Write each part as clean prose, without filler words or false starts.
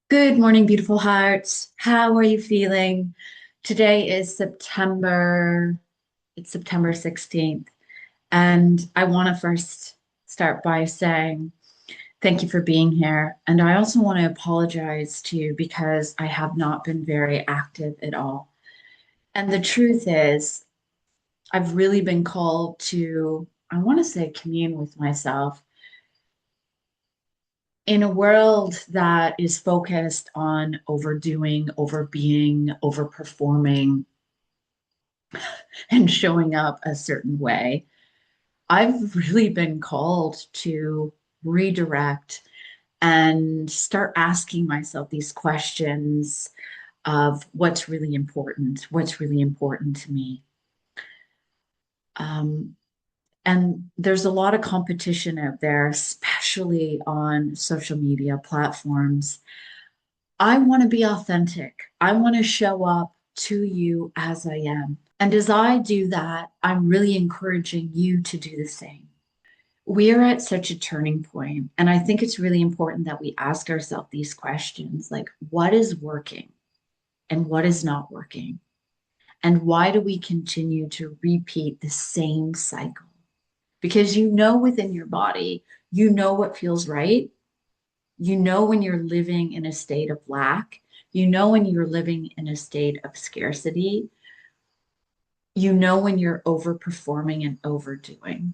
Good morning, beautiful hearts. How are you feeling? Today is it's September 16th. And I want to first start by saying thank you for being here. And I also want to apologize to you because I have not been very active at all. And the truth is, I've really been called to, I want to say, commune with myself in a world that is focused on overdoing, overbeing, overperforming, and showing up a certain way. I've really been called to redirect and start asking myself these questions of what's really important to me. Um, and there's a lot of competition out there, especially on social media platforms. I want to be authentic. I want to show up to you as I am. And as I do that, I'm really encouraging you to do the same. We are at such a turning point, and I think it's really important that we ask ourselves these questions like, what is working and what is not working? And why do we continue to repeat the same cycle? Because you know within your body, you know what feels right. You know when you're living in a state of lack. You know when you're living in a state of scarcity. You know when you're overperforming and overdoing.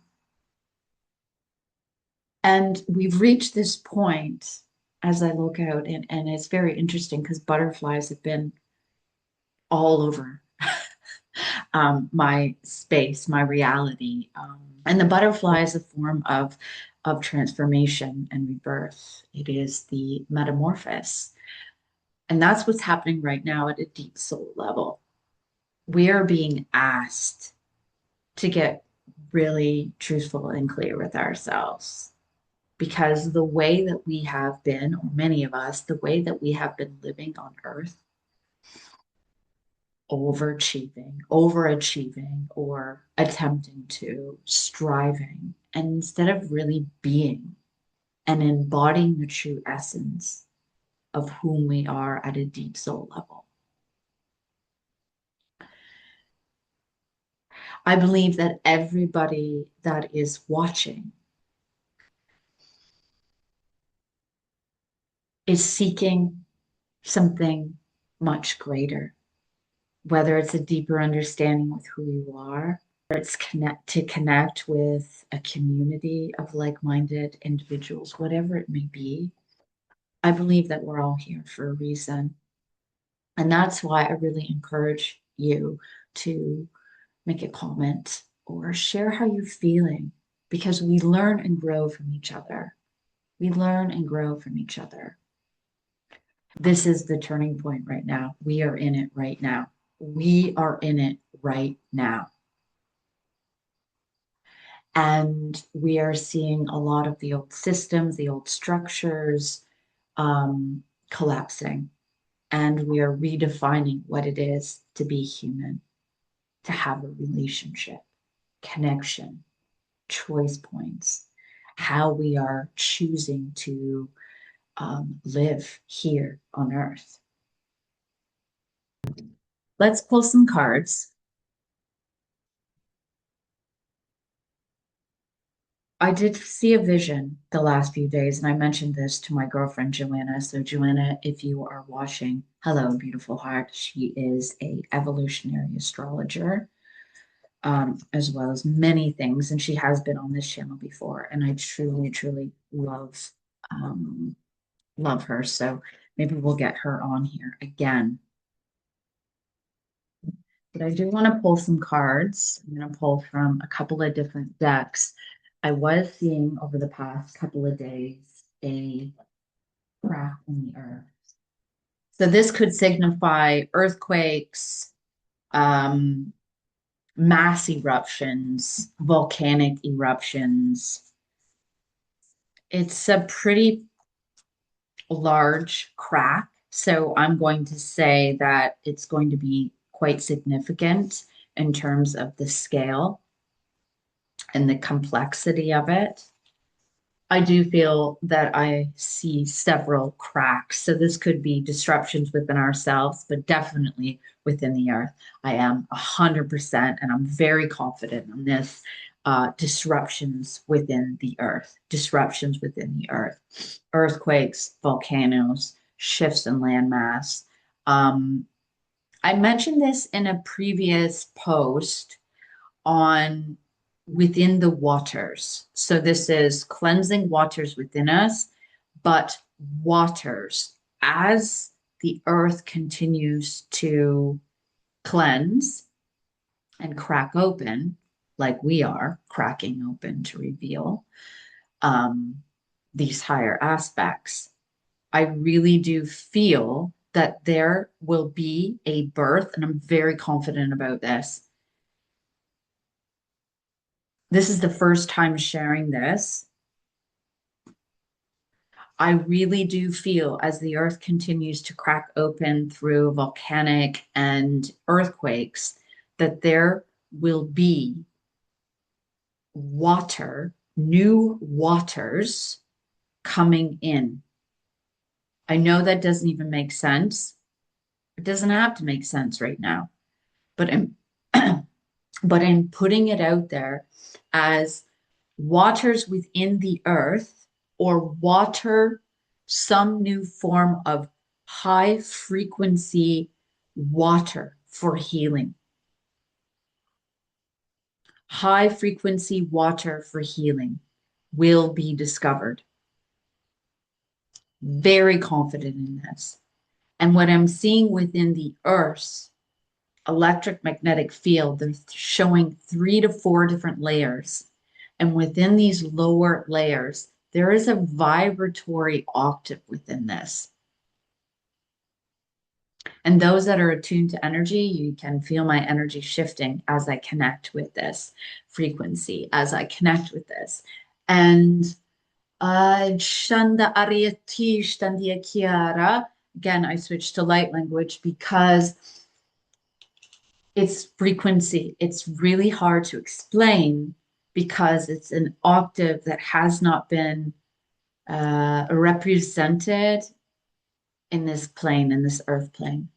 And we've reached this point as I look out, and it's very interesting because butterflies have been all over my space, my reality. And the butterfly is a form of transformation and rebirth. It is the metamorphosis. And that's what's happening right now at a deep soul level. We are being asked to get really truthful and clear with ourselves because the way that we have been, or many of us, the way that we have been living on earth, overachieving, or attempting to, striving, and instead of really being and embodying the true essence of whom we are at a deep soul level. I believe that everybody that is watching is seeking something much greater, whether it's a deeper understanding with who you are, or it's connect with a community of like-minded individuals, whatever it may be. I believe that we're all here for a reason. And that's why I really encourage you to make a comment or share how you're feeling because we learn and grow from each other. We learn and grow from each other. This is the turning point right now. We are in it right now. We are in it right now. And we are seeing a lot of the old systems, the old structures collapsing. And we are redefining what it is to be human, to have a relationship, connection, choice points, how we are choosing to live here on earth. Let's pull some cards. I did see a vision the last few days, and I mentioned this to my girlfriend Joanna. So, Joanna, if you are watching, hello, beautiful heart. She is a evolutionary astrologer, as well as many things, and she has been on this channel before. And I truly, truly um, love her. So maybe we'll get her on here again. But I do want to pull some cards. I'm going to pull from a couple of different decks. I was seeing over the past couple of days a crack in the earth. So this could signify earthquakes, um, mass eruptions, volcanic eruptions. It's a pretty large crack. So I'm going to say that it's going to be quite significant in terms of the scale and the complexity of it. I do feel that I see several cracks. So this could be disruptions within ourselves, but definitely within the earth. I am 100%, and I'm very confident on this. Disruptions within the earth, disruptions within the earth, earthquakes, volcanoes, shifts in landmass. Um, I mentioned this in a previous post on within the waters. So this is cleansing waters within us, but waters as the earth continues to cleanse and crack open, like we are cracking open to reveal um, these higher aspects. I really do feel that there will be a birth, and I'm very confident about this. This is the first time sharing this. I really do feel as the earth continues to crack open through volcanic and earthquakes that there will be water, new waters coming in. I know that doesn't even make sense. It doesn't have to make sense right now, but in, but in putting it out there as waters within the earth or water, some new form of high frequency water for healing. High frequency water for healing will be discovered. Very confident in this. And what I'm seeing within the Earth's electric magnetic field, they're showing 3 to 4 different layers. And within these lower layers, there is a vibratory octave within this. And those that are attuned to energy, you can feel my energy shifting as I connect with this frequency, as I connect with this. And Shanda Ariati Shtandia Kiara. Again, I switched to light language because it's frequency. It's really hard to explain because it's an octave that has not been represented in this plane, in this earth plane.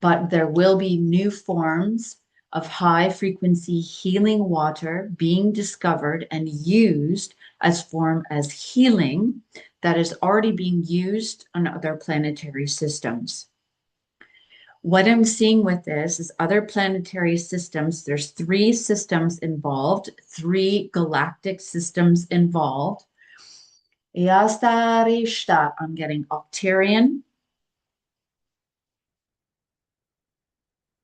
But there will be new forms of high frequency healing water being discovered and used as form as healing that is already being used on other planetary systems. What I'm seeing with this is other planetary systems. There's 3 systems involved, 3 galactic systems involved. I'm getting Octarian,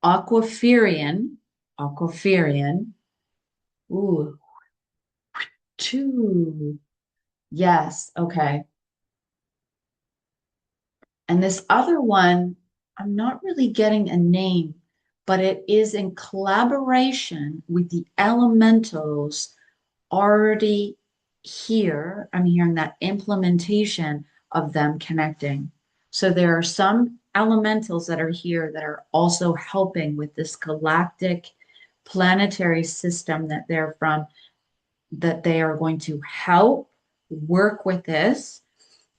Aquafirian. Ooh, 2. Yes, okay. And this other one, I'm not really getting a name, but it is in collaboration with the elementals already here. I'm hearing that implementation of them connecting. So there are some elementals that are here that are also helping with this galactic planetary system that they're from, that they are going to help work with this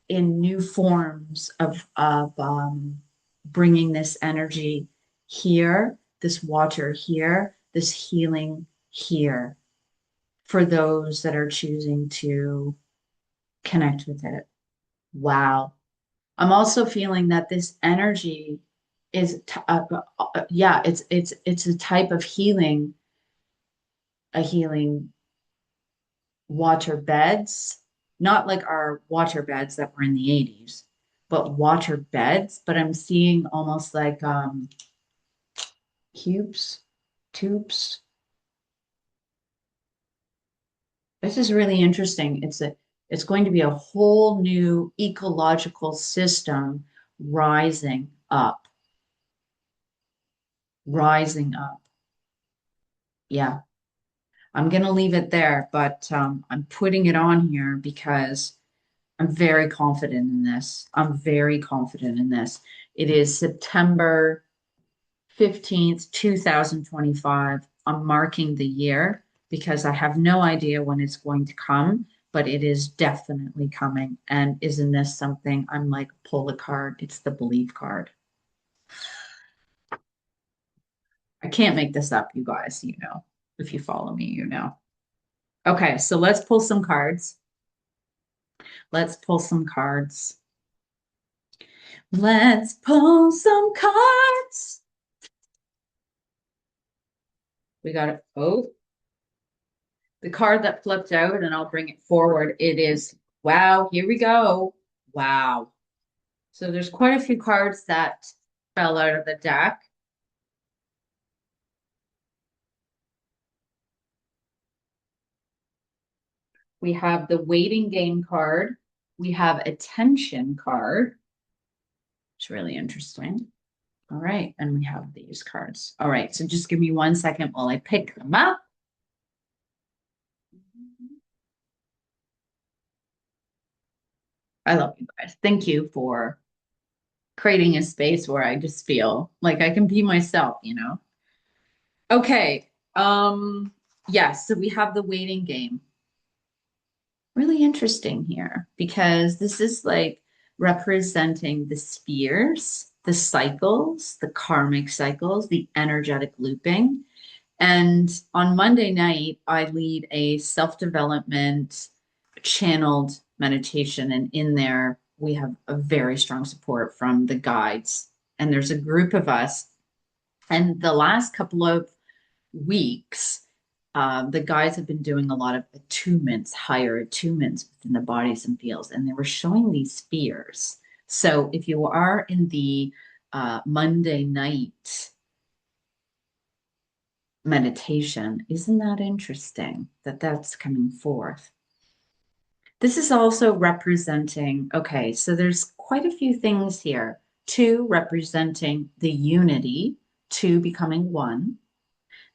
in new forms of bringing this energy here, this water here, this healing here for those that are choosing to connect with it. Wow. I'm also feeling that this energy is, yeah, it's a type of healing, a healing water beds, not like our water beds that were in the 80s, but water beds. But I'm seeing almost like cubes, tubes. This is really interesting. It's going to be a whole new ecological system rising up, rising up. Yeah, I'm gonna leave it there, but I'm putting it on here because I'm very confident in this. I'm very confident in this. It is September 15th, 2025. I'm marking the year because I have no idea when it's going to come, but it is definitely coming. And isn't this something? I'm like, pull the card. It's the belief card. I can't make this up, you guys, you know. If you follow me, you know. Okay, so let's pull some cards. Let's pull some cards. Let's pull some cards. We got it. Oh, the card that flipped out, and I'll bring it forward. It is, wow, here we go. Wow. So there's quite a few cards that fell out of the deck. We have the waiting game card. We have attention card. It's really interesting. All right. And we have these cards. All right. So just give me 1 second while I pick them up. I love you guys. Thank you for creating a space where I just feel like I can be myself, you know? Okay. Yes, so we have the waiting game. Really interesting here because this is like representing the spheres, the cycles, the karmic cycles, the energetic looping. And on Monday night, I lead a self-development channeled meditation. And in there, we have a very strong support from the guides. And there's a group of us. And the last couple of weeks, the guys have been doing a lot of attunements, higher attunements within the bodies and fields, and they were showing these spheres. So if you are in the Monday night meditation, isn't that interesting that that's coming forth? This is also representing, okay, so there's quite a few things here. Two, representing the unity, two becoming one,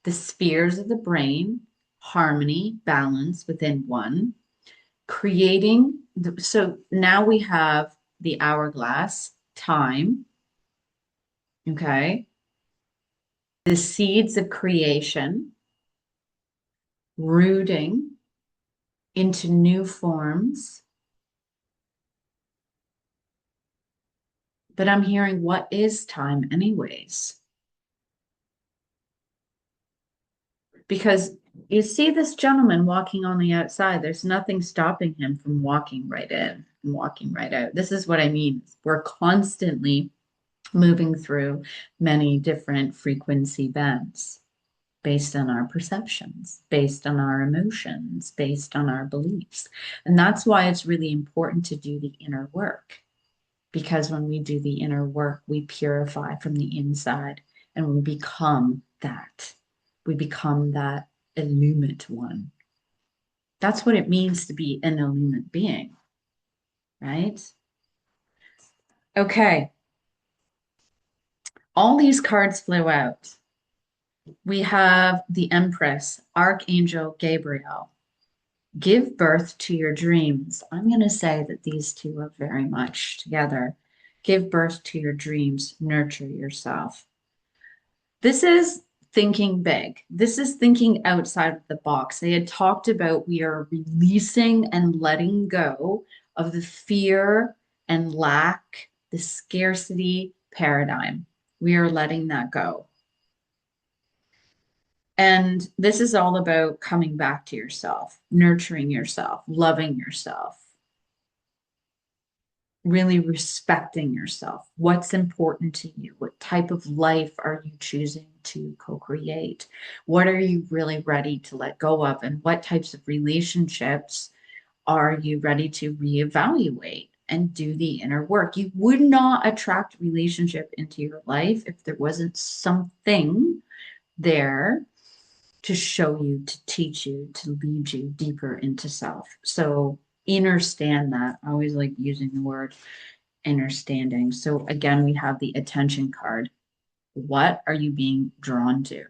the spheres of the brain, harmony, balance within one, creating. So now we have the hourglass, time, okay, the seeds of creation, rooting into new forms. But I'm hearing, what is time, anyways? Because you see this gentleman walking on the outside, there's nothing stopping him from walking right in and walking right out. This is what I mean. We're constantly moving through many different frequency bands based on our perceptions, based on our emotions, based on our beliefs. And that's why it's really important to do the inner work. Because when we do the inner work, we purify from the inside and we become that. We become that illumined one. That's what it means to be an illumined being, right? Okay. All these cards flew out. We have the Empress, Archangel Gabriel. Give birth to your dreams. I'm going to say that these two are very much together. Give birth to your dreams, nurture yourself. This is thinking big. This is thinking outside of the box. They had talked about we are releasing and letting go of the fear and lack, the scarcity paradigm. We are letting that go. And this is all about coming back to yourself, nurturing yourself, loving yourself, really respecting yourself. What's important to you? What type of life are you choosing to co-create? What are you really ready to let go of? And what types of relationships are you ready to reevaluate and do the inner work? You would not attract relationship into your life if there wasn't something there to show you, to teach you, to lead you deeper into self. So understand that. I always like using the word understanding. So again, we have the attention card. What are you being drawn to?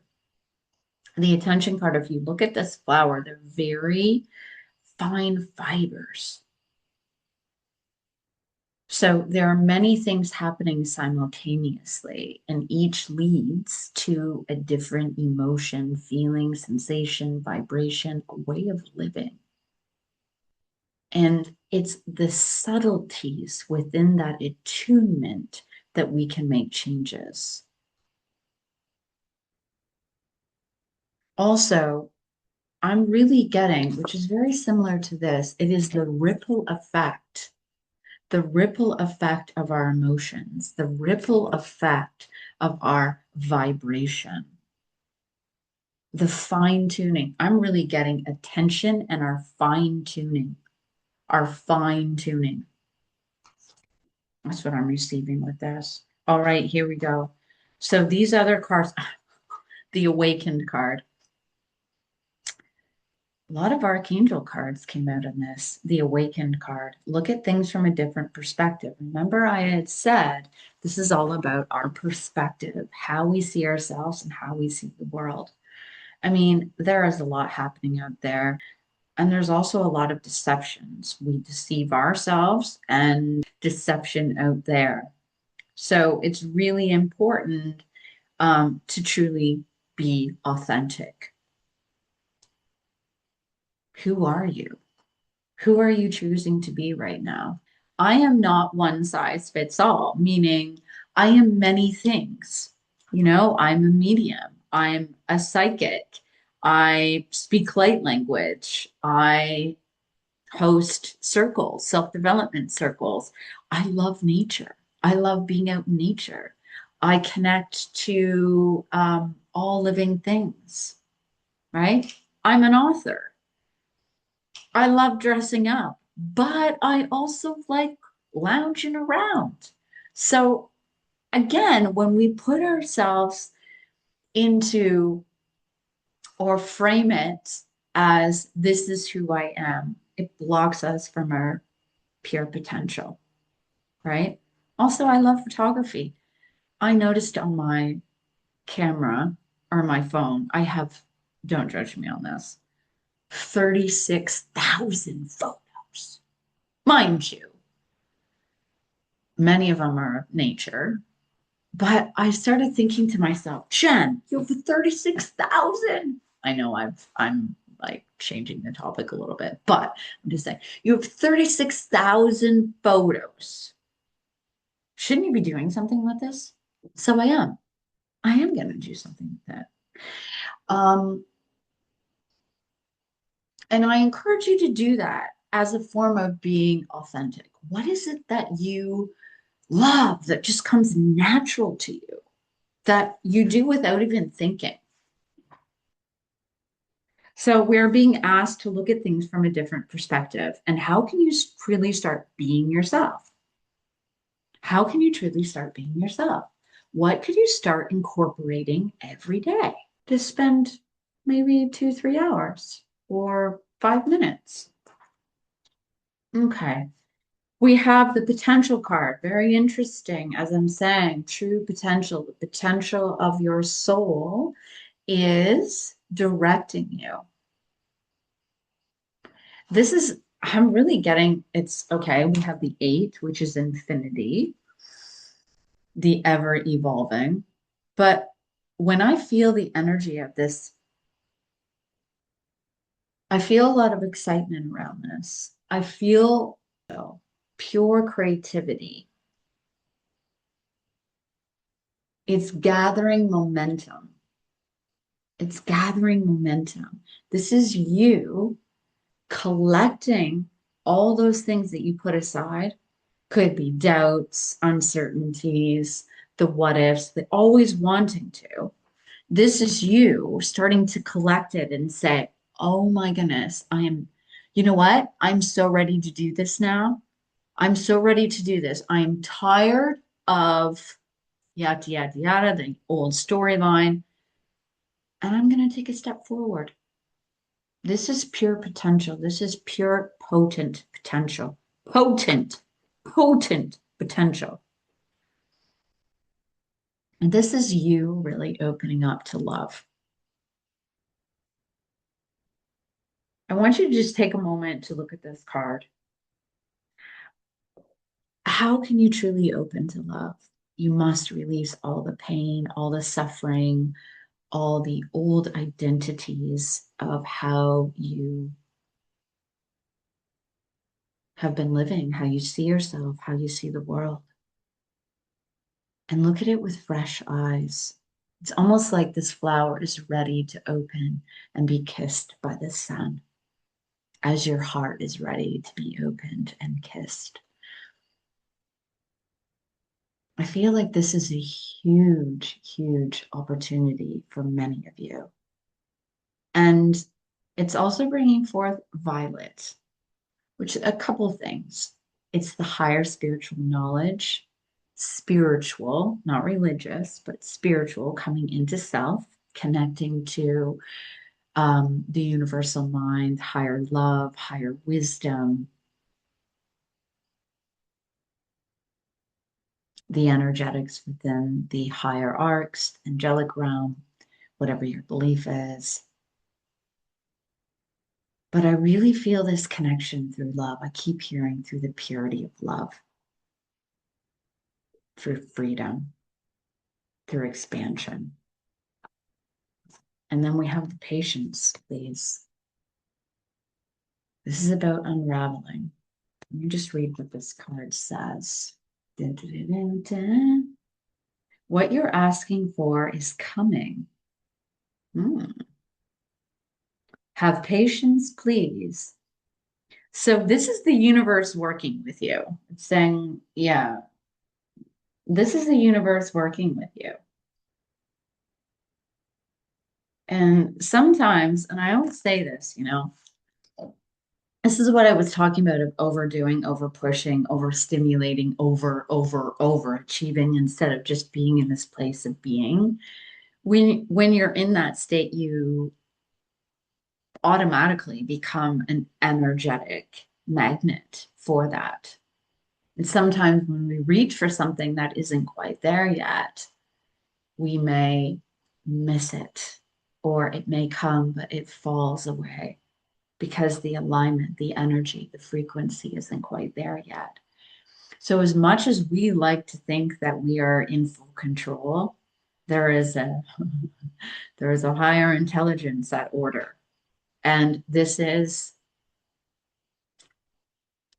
The attention card, if you look at this flower, they're very fine fibers. So there are many things happening simultaneously, and each leads to a different emotion, feeling, sensation, vibration, a way of living. And it's the subtleties within that attunement that we can make changes. Also, I'm really getting, which is very similar to this, it is the ripple effect of our emotions, the ripple effect of our vibration, the fine tuning. I'm really getting attention and our fine tuning, our fine tuning. That's what I'm receiving with this. All right, here we go. So these other cards, the awakened card. A lot of archangel cards came out in this, the awakened card. Look at things from a different perspective. Remember, I had said this is all about our perspective, how we see ourselves and how we see the world. I mean, there is a lot happening out there, and there's also a lot of deceptions. We deceive ourselves and deception out there. So it's really important to truly be authentic. Who are you? Who are you choosing to be right now? I am not one size fits all, meaning I am many things. You know, I'm a medium, I'm a psychic, I speak light language, I host circles, self development circles. I love nature, I love being out in nature. I connect to all living things, right? I'm an author. I love dressing up, but I also like lounging around. So again, when we put ourselves into or frame it as this is who I am, it blocks us from our pure potential, right? Also, I love photography. I noticed on my camera or my phone, I have, don't judge me on this, 36,000 photos. Mind you, many of them are of nature. But I started thinking to myself, Jen, you have 36,000. I know I'm like changing the topic a little bit, but I'm just saying you have 36,000 photos. Shouldn't you be doing something with this? So I am. I am going to do something with that. Um, and I encourage you to do that as a form of being authentic. What is it that you love that just comes natural to you, that you do without even thinking? So we're being asked to look at things from a different perspective. And how can you really start being yourself? How can you truly start being yourself? What could you start incorporating every day to spend maybe 2, 3 hours or 5 minutes? Okay. We have the potential card. Very interesting. As I'm saying, true potential. The potential of your soul is directing you. This is, I'm really getting, it's okay. We have the eight, which is infinity, the ever evolving. But when I feel the energy of this, I feel a lot of excitement around this. I feel pure creativity. It's gathering momentum. It's gathering momentum. This is you collecting all those things that you put aside. Could be doubts, uncertainties, the what ifs, the always wanting to. This is you starting to collect it and say, oh my goodness, you know what? I'm so ready to do this now. I'm so ready to do this. I'm tired of yada, yada, yada, the old storyline, and I'm going to take a step forward. This is pure potential. This is pure potent potential. Potent, potent potential. And this is you really opening up to love. I want you to just take a moment to look at this card. How can you truly open to love? You must release all the pain, all the suffering, all the old identities of how you have been living, how you see yourself, how you see the world, and look at it with fresh eyes. It's almost like this flower is ready to open and be kissed by the sun, as your heart is ready to be opened and kissed. I feel like this is a huge, huge opportunity for many of you. And it's also bringing forth violet, which a couple things. It's the higher spiritual knowledge, spiritual, not religious, but spiritual, coming into self, connecting to the universal mind, higher love, higher wisdom, the energetics within the higher arcs, angelic realm, whatever your belief is. But I really feel this connection through love. I keep hearing through the purity of love, through freedom, through expansion. And then we have the patience, please. This is about unraveling. Let me just read what this card says. Dun, dun, dun, dun. What you're asking for is coming. Have patience, please. So this is the universe working with you. It's saying, yeah, this is the universe working with you. And sometimes, and I always say this, this is what I was talking about of overdoing, over pushing, over stimulating, over achieving instead of just being in this place of being. When you're in that state, you automatically become an energetic magnet for that. And sometimes when we reach for something that isn't quite there yet, we may miss it, or it may come, but it falls away because the alignment, the energy, the frequency isn't quite there yet. So as much as we like to think that we are in full control, there is a there is a higher intelligence at order. And this is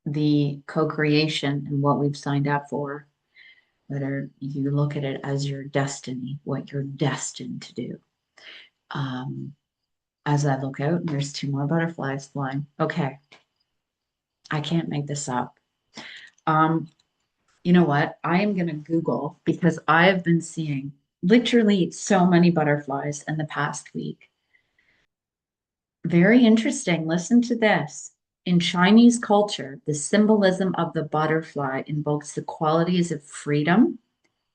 the co-creation and what we've signed up for, whether you look at it as your destiny, what you're destined to do. Um, as I look out, there's two more butterflies flying. Okay, I can't make this up. Um, you know what? I am going to Google because I have been seeing literally so many butterflies in the past week. Very interesting. Listen to this. In Chinese culture, the symbolism of the butterfly invokes the qualities of freedom,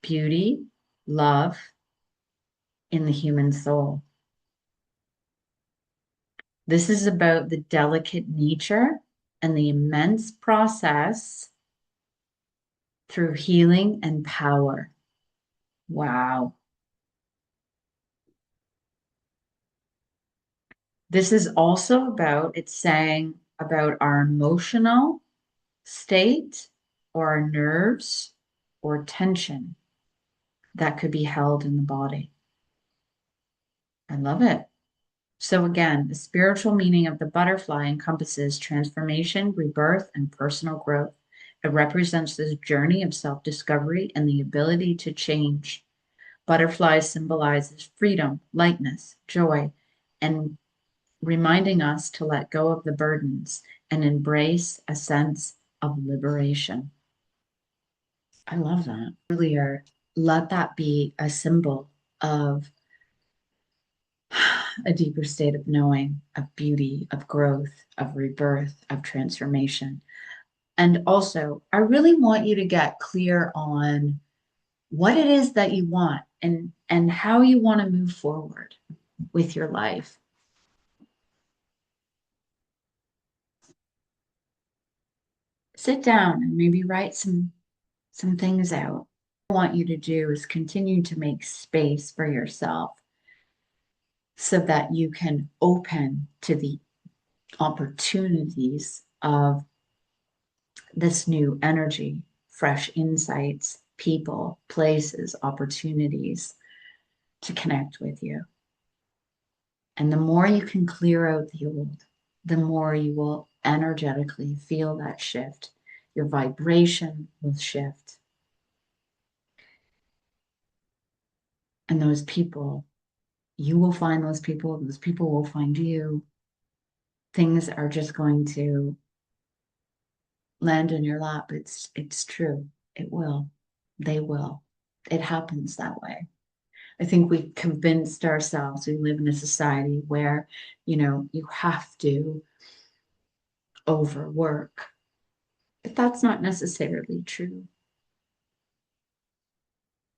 beauty, love in the human soul. This is about the delicate nature and the immense process through healing and power. Wow. This is also about, it's saying about our emotional state or our nerves or tension that could be held in the body. I love it. So again, the spiritual meaning of the butterfly encompasses transformation, rebirth, and personal growth. It represents this journey of self-discovery and the ability to change. Butterflies symbolizes freedom, lightness, joy, and reminding us to let go of the burdens and embrace a sense of liberation. I love that. Earlier, let that be a symbol of a deeper state of knowing, of beauty, of growth, of rebirth, of transformation. And also, I really want you to get clear on what it is that you want and how you want to move forward with your life. Sit down and maybe write some things out. What I want you to do is continue to make space for yourself so that you can open to the opportunities of this new energy, fresh insights, people, places, opportunities to connect with you. And the more you can clear out the old, the more you will energetically feel that shift. Your vibration will shift. And those people, you will find those people will find you. Things are just going to land in your lap. It's true. It will. They will. It happens that way. I think we convinced ourselves we live in a society where, you have to overwork. But that's not necessarily true.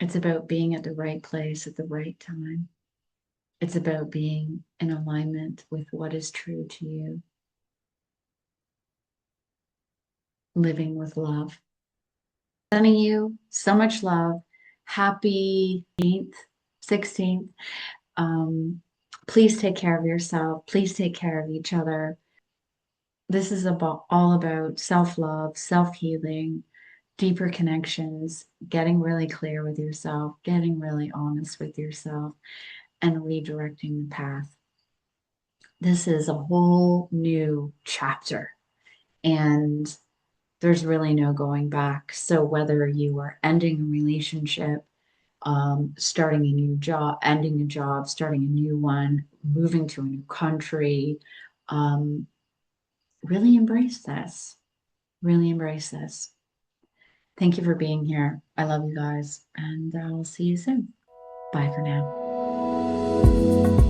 It's about being at the right place at the right time. It's about being in alignment with what is true to you, living with love. Sending you so much love. Happy 16th. Um, please take care of yourself. Please take care of each other. This is about all about self-love, self-healing, deeper connections, getting really clear with yourself, getting really honest with yourself, and redirecting the path. This is a whole new chapter, and there's really no going back. So whether you are ending a relationship, starting a new job, ending a job, starting a new one, moving to a new country, um, really embrace this. Really embrace this. Thank you for being here. I love you guys, and I'll see you soon. Bye for now.